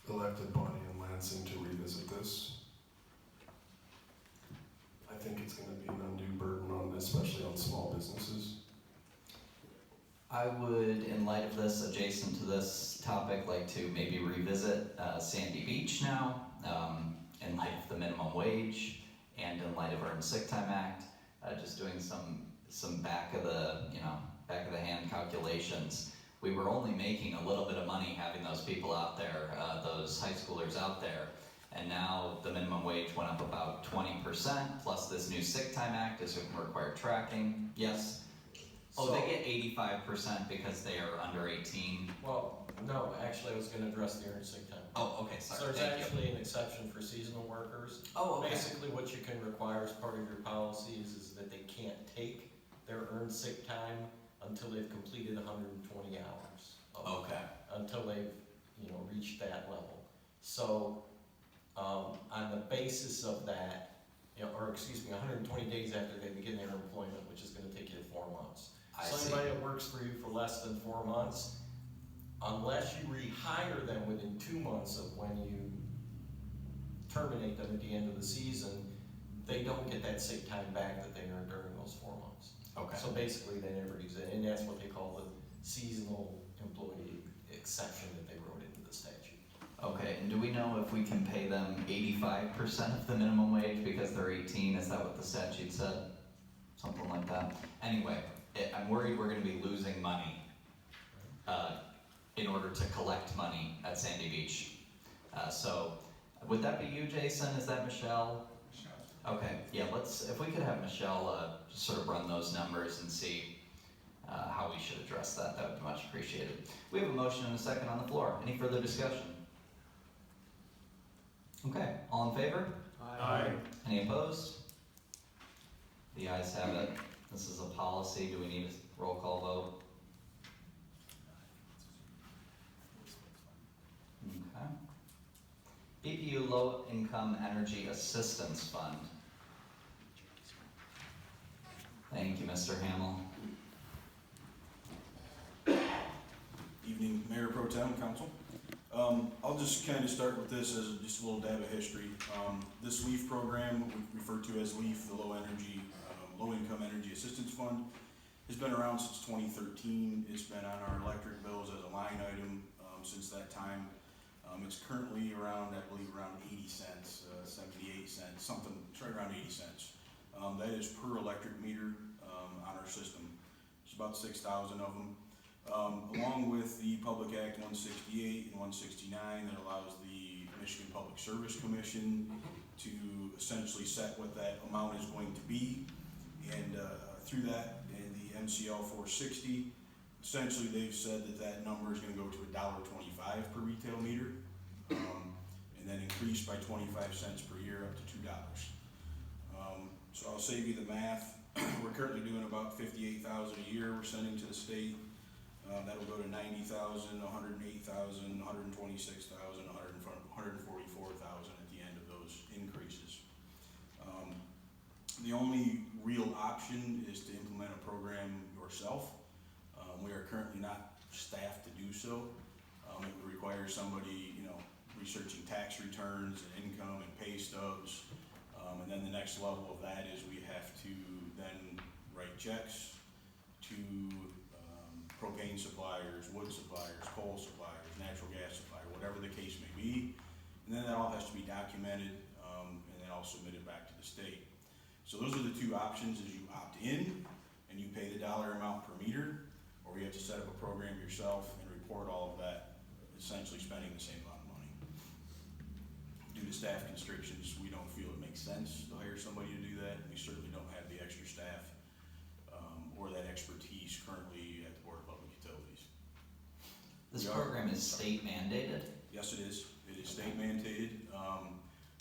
elected body in Lansing to revisit this. I think it's gonna be an undue burden on, especially on small businesses. I would, in light of this, adjacent to this topic, like to maybe revisit Sandy Beach now, in light of the minimum wage and in light of Earned Sick Time Act, just doing some back of the hand calculations. We were only making a little bit of money having those people out there, those high schoolers out there, and now the minimum wage went up about 20%, plus this new Sick Time Act is going to require tracking. Yes. Oh, So- they get 85% because they are under 18. Well, no, actually, I was gonna address the earned sick time. Oh, okay, So sorry, there's thank you. actually an exception for seasonal workers. Oh, okay. Basically, what you can require as part of your policies is that they can't take their earned sick time until they've completed 120 hours. Okay. Until they've, reached that level. So, on the basis of that, 120 days after they begin their employment, which is gonna take you 4 months. I So see. anybody that works for you for less than 4 months, unless you rehire them within 2 months of when you terminate them at the end of the season, they don't get that sick time back that they earned during those 4 months. Okay. So basically, they never use it, and that's what they call the seasonal employee exception that they wrote into the statute. Okay, and do we know if we can pay them 85% of the minimum wage because they're 18? Is that what the statute said? Something like that. Anyway, I'm worried we're gonna be losing money in order to collect money at Sandy Beach. So, would that be you, Jason? Is that Michelle? Okay, yeah, if we could have Michelle just sort of run those numbers and see how we should address that, that would be much appreciated. We have a motion and a second on the floor. Any further discussion? Okay, all in favor? Aye. Any opposed? The ayes have it. This is a policy. Do we need a roll call vote? Okay. BPU Low Income Energy Assistance Fund. Thank you, Mr. Hamel. Evening, Mayor Pro Tem, Council. I'll just kind of start with this as just a little dab of history. This LEAF program, we refer to as LEAF, the Low Income Energy Assistance Fund, has been around since 2013. It's been on our electric bills as a line item since that time. It's currently around, I believe, around 80 cents, 78 cents, something, it's right around 80 cents. That is per electric meter on our system. It's about 6,000 of them. Along with the Public Act 168 and 169 that allows the Michigan Public Service Commission to essentially set what that amount is going to be. And through that, and the MCL 460, essentially they've said that that number is going to go to $1.25 per retail meter, and then increase by 25 cents per year up to $2. So I'll save you the math. We're currently doing about 58,000 a year we're sending to the state. That'll go to 90,000, 108,000, 126,000, 144,000 at the end of those increases. The only real option is to implement a program yourself. We are currently not staffed to do so. It would require somebody, researching tax returns and income and pay stubs. And then the next level of that is we have to then write checks to propane suppliers, wood suppliers, coal suppliers, natural gas supplier, whatever the case may be. And then that all has to be documented and then all submitted back to the state. So those are the two options: is you opt in and you pay the dollar amount per meter, or you have to set up a program yourself and report all of that, essentially spending the same amount of money. Due to staff constrictions, we don't feel it makes sense to hire somebody to do that. We certainly don't have the extra staff or that expertise currently at the Board of Public Utilities. This program is state mandated? Yes, it is. It is state mandated.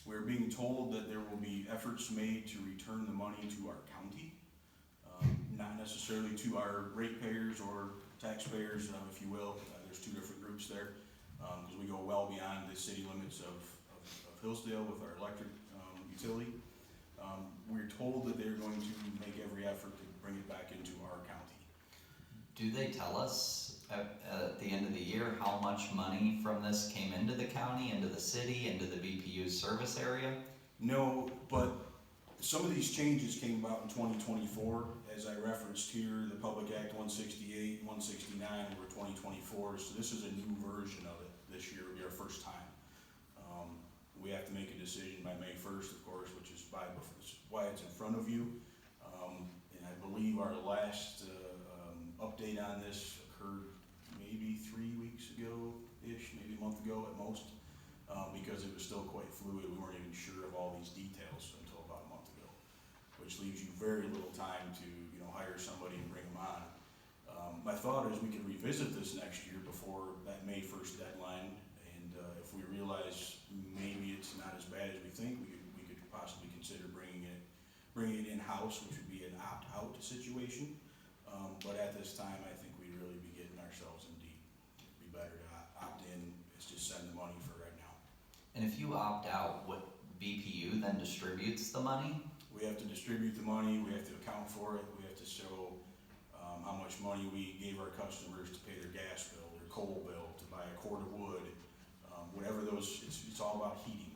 We're being told that there will be efforts made to return the money to our county, not necessarily to our ratepayers or taxpayers, if you will. There's two different groups there, because we go well beyond the city limits of Hillsdale with our electric utility. We're told that they're going to make every effort to bring it back into our county. Do they tell us at the end of the year how much money from this came into the county, into the city, into the BPU service area? No, but some of these changes came about in 2024. As I referenced here, the Public Act 168 and 169 were 2024, so this is a new version of it this year. It'll be our first time. We have to make a decision by May 1st, of course, which is why it's in front of you. And I believe our last update on this occurred maybe 3 weeks ago-ish, maybe a month ago at most, because it was still quite fluid. We weren't even sure of all these details until about a month ago, which leaves you very little time to hire somebody and bring them on. My thought is we could revisit this next year before that May 1st deadline, and if we realize maybe it's not as bad as we think, we could possibly consider bringing it in-house, which would be an opt-out situation. But at this time, I think we'd really be getting ourselves in deep. It'd be better to opt in. It's just send the money for right now. And if you opt out, what BPU then distributes the money? We have to distribute the money. We have to account for it. We have to show how much money we gave our customers to pay their gas bill, their coal bill, to buy a quart of wood, whatever those. It's all about heating.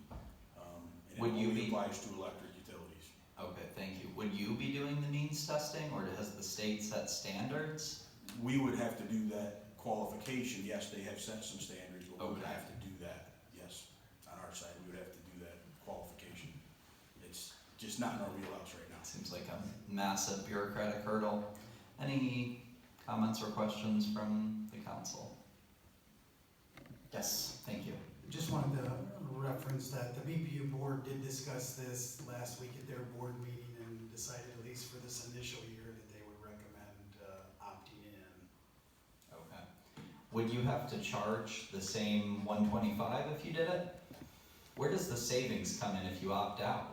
And Would it you only be applies to electric utilities. Okay, thank you. Would you be doing the means testing, or has the state set standards? We would have to do that qualification. Yes, they have set some standards, but we would Okay. have to do that. Yes, on our side, we would have to do that qualification. It's just not in our wheelhouse right now. Seems like a massive bureaucratic hurdle. Any comments or questions from the council? Yes, thank you. Just wanted to reference that the BPU board did discuss this last week at their board meeting and decided, at least for this initial year, that they would recommend opting in. Okay. Would you have to charge the same $125 if you did it? Where does the savings come in if you opt out?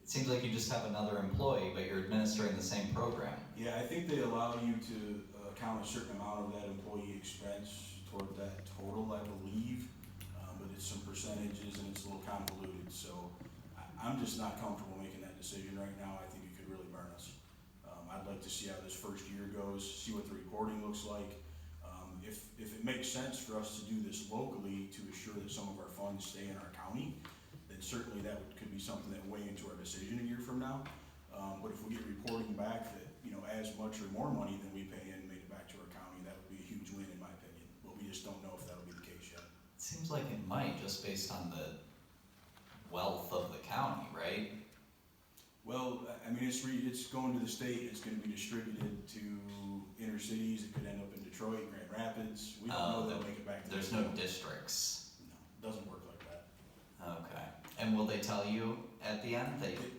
It seems like you just have another employee, but you're administering the same program. Yeah, I think they allow you to count a certain amount of that employee expense toward that total, I believe. But it's some percentages and it's a little convoluted. So I'm just not comfortable making that decision right now. I think it could really burn us. I'd like to see how this first year goes, see what the reporting looks like. If it makes sense for us to do this locally to assure that some of our funds stay in our county, then certainly that could be something that weigh into our decision a year from now. But if we get reporting back that, as much or more money than we pay in made it back to our county, that would be a huge win in my opinion. But we just don't know if that'll be the case yet. It seems like it might, just based on the wealth of the county, right? Well, I mean, it's going to the state, it's gonna be distributed to inner cities, it could end up in Detroit, Grand Rapids, we don't know if they'll make it back to the There's state. no districts. No, it doesn't work like that. Okay. And will they tell you at the end?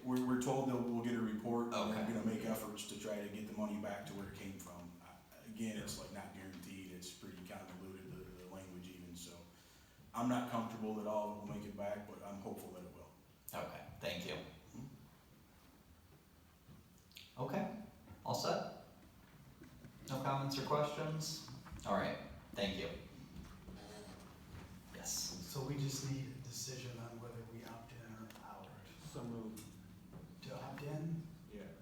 We're told that we'll get a report, and Okay. we're gonna make efforts to try to get the money back to where it came from. Again, it's like not guaranteed, it's pretty convoluted, the language even, so. I'm not comfortable that all of it will make it back, but I'm hopeful that it will. Okay, thank you. Okay, all set? No comments or questions? All right, thank you. Yes. So we just need a decision on whether we opt in or out. So moved. To opt in? Yeah.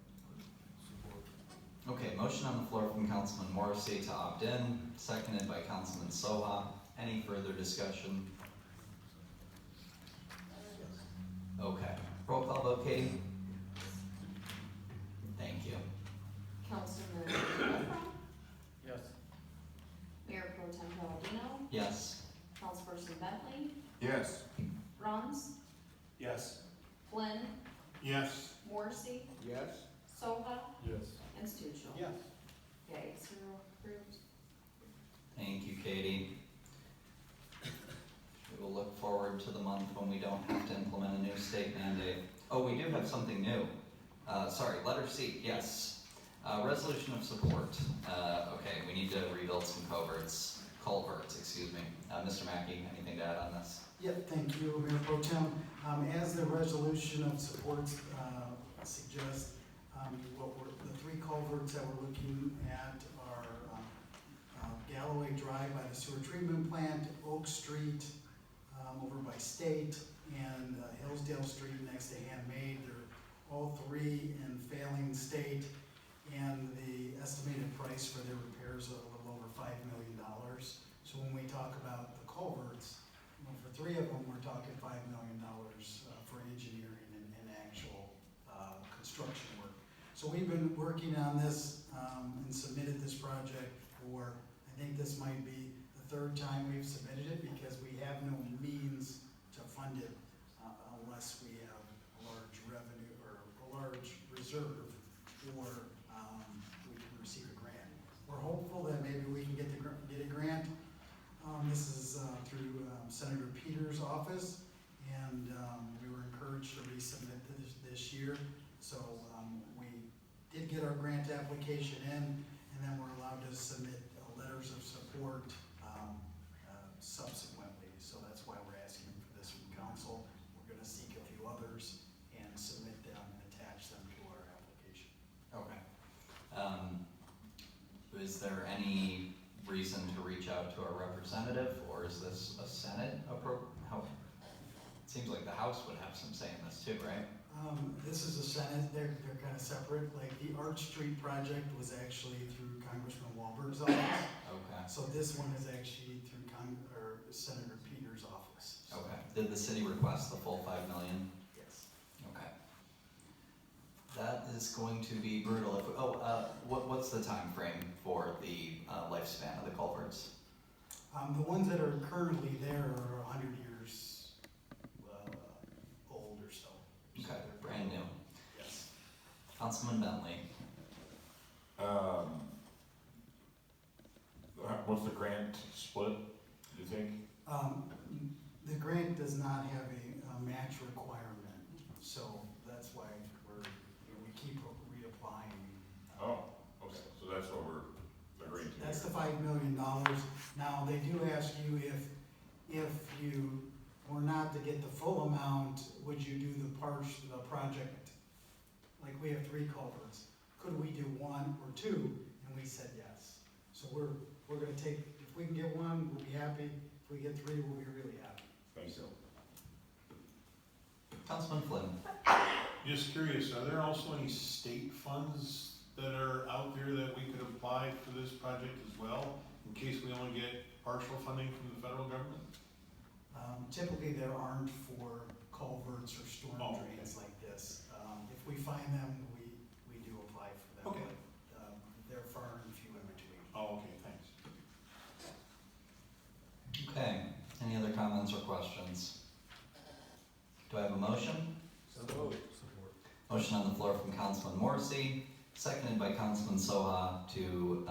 Okay, motion on the floor from Councilman Morrissey to opt in, seconded by Councilman Soha. Any further discussion? Okay, roll call vote, Katie? Thank you. Councilman Renfro, Yes. Mayor Pro Tem Palladino, Yes. Councilperson Bentley, Yes. Bruns, Yes. Flynn, Yes, Morrissey, Yes. Soha, Yes. and Stuchel. Yes. Okay, 8-0 approved. Thank you, Katie. We will look forward to the month when we don't have to implement a new state mandate. Oh, we do have something new. Letter C, yes. Resolution of support. Okay, we need to rebuild some culverts, excuse me. Mr. Mackey, anything to add on this? Yep, thank you, Mayor Pro Tem. As the resolution of support suggests, the three culverts that we're looking at are Galloway Drive by the sewer treatment plant, Oak Street over by State, and Hillsdale Street next to Handmade. They're all three in failing state, and the estimated price for their repairs are a little over $5 million. So when we talk about the culverts, for three of them, we're talking $5 million for engineering and actual construction work. So we've been working on this and submitted this project for, I think this might be the third time we've submitted it, because we have no means to fund it unless we have a large revenue or a large reserve, or we can receive a grant. We're hopeful that maybe we can get a grant. This is through Senator Peters' office, and we were encouraged to resubmit this year. So we did get our grant application in, and then we're allowed to submit letters of support subsequently. So that's why we're asking for this from council. We're going to seek a few others and submit them and attach them to our application. Okay. Is there any reason to reach out to our representative, or is this a Senate it seems like the House would have some say in this too, right? This is a Senate, they're kind of separate. Like the Arch Street project was actually through Congressman Wahlberg's office. Okay. So this one is actually through Senator Peters' office. Okay. Did the city request the full $5 million? Yes. Okay. That is going to be brutal. What's the time frame for the lifespan of the culverts? The ones that are currently there are 100 years old or so. So Okay, they're brand new. Yes. Councilman Bentley. What's the grant split, do you think? The grant does not have a match requirement, so that's why we keep reapplying. Oh, okay, so that's what we're agreeing to. That's the $5 million. Now, they do ask you if you were not to get the full amount, would you do the project? Like we have three culverts. Could we do one or two? And we said yes. So we're gonna take, if we can get one, we'll be happy. If we get three, we'll be really happy. Thanks. So, Councilman Flynn. just curious, are there also any state funds that are out there that we could apply for this project as well? in case we only get partial funding from the federal government? Typically, there aren't for culverts or storm Oh, okay. drains like this. If we find them, we do apply for them. Okay. But, they're far and few in between. Oh, okay, thanks. Okay, any other comments or questions? Do I have a motion? So moved. Motion on the floor from Councilman Morrissey, seconded by Councilman Soha to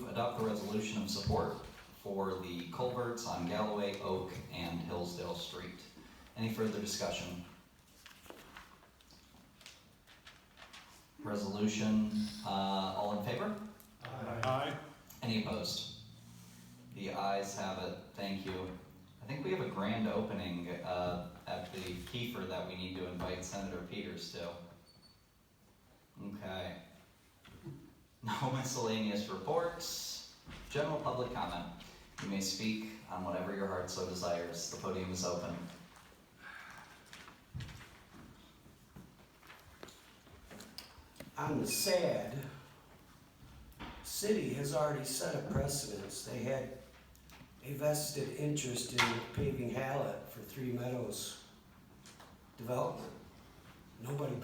adopt the resolution of support for the culverts on Galloway, Oak, and Hillsdale Street. Any further discussion? Resolution, all in favor? Aye. Any opposed? The ayes have it, thank you. I think we have a grand opening at the Kiefer that we need to invite Senator Peters to. Okay. No miscellaneous reports. General public comment. You may speak on whatever your heart so desires. The podium is open. On the sad, city has already set a precedence. They had a vested interest in paving Hallett for Three Meadows development. Nobody